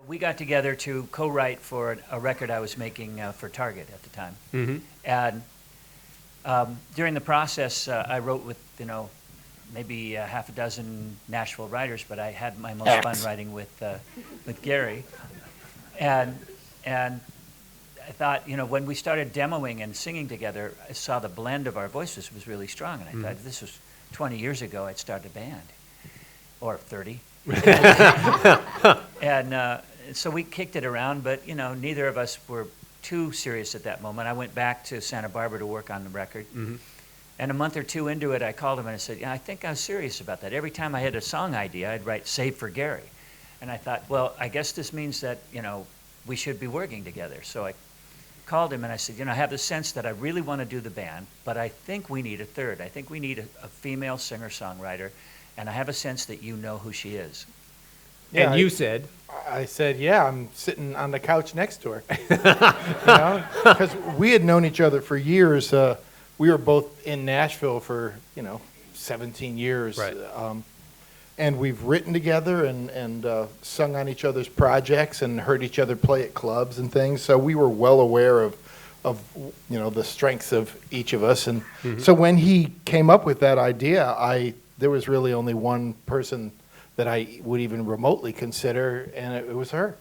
We got together to co-write for a record I was making for Target at the time. Mm-hmm. And during the process, I wrote with, maybe half a dozen Nashville writers, but I had my most fun writing with Gary. And I thought, when we started demoing and singing together, I saw the blend of our voices was really strong. And I thought, if this was 20 years ago, I'd start a band. Or 30. And so we kicked it around, but, neither of us were too serious at that moment. I went back to Santa Barbara to work on the record. Mm-hmm. And a month or two into it, I called him and I said, I think I was serious about that. Every time I had a song idea, I'd write Save for Gary. And I thought, well, I guess this means that, we should be working together. So I called him and I said, I have the sense that I really want to do the band, but I think we need a third. I think we need a female singer-songwriter, and I have a sense that you know who she is. Yeah, and you said? I said, yeah, I'm sitting on the couch next to her. Because we had known each other for years. We were both in Nashville for, 17 years. Right. And we've written together and sung on each other's projects and heard each other play at clubs and things. So we were well aware of the strengths of each of us. And so when he came up with that idea, there was really only one person that I would even remotely consider, and it was her.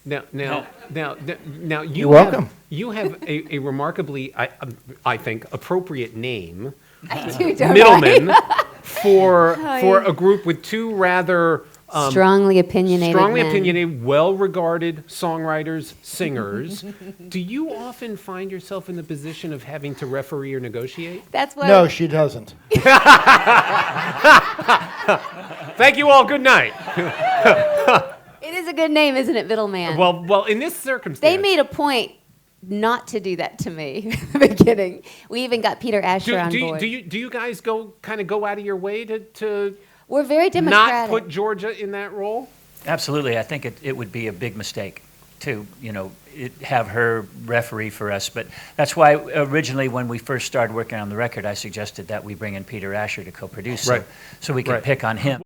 Now, you You're welcome. You have a remarkably, I think, appropriate name, I do, don't Middleman, I? for a group with two rather strongly opinionated men. well-regarded songwriters, singers. Do you often find yourself in the position of having to referee or negotiate? That's what. No, she doesn't. Thank you all. Good night. It is a good name, isn't it, Middleman? Well, in this circumstance, They made a point not to do that to me in the beginning. We even got Peter Asher on board. Do you guys go out of your way to We're very not democratic. put Georgia in that role? Absolutely. I think it would be a big mistake to, have her referee for us. But that's why originally when we first started working on the record, I suggested that we bring in Peter Asher to co-produce Right. so we could Right. pick on him.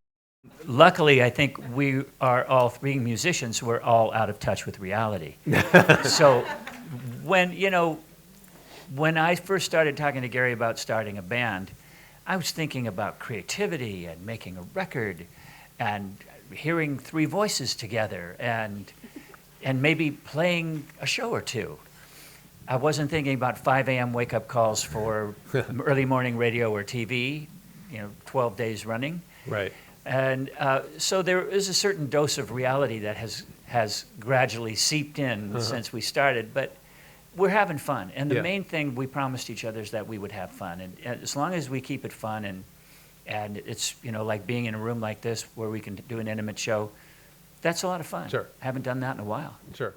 Luckily, I think we are all three musicians. We're all out of touch with reality. So when I first started talking to Gary about starting a band, I was thinking about creativity and making a record and hearing three voices together and maybe playing a show or two. I wasn't thinking about 5 a.m. wake-up calls for early morning radio or TV, 12 days running. Right. And so there is a certain dose of reality that has gradually seeped in since we started, but we're having fun. And the main thing we promised each other is that we would have fun. And as long as we keep it fun and it's, like being in a room like this where we can do an intimate show, that's a lot of fun. Sure. Haven't done that in a while. Sure.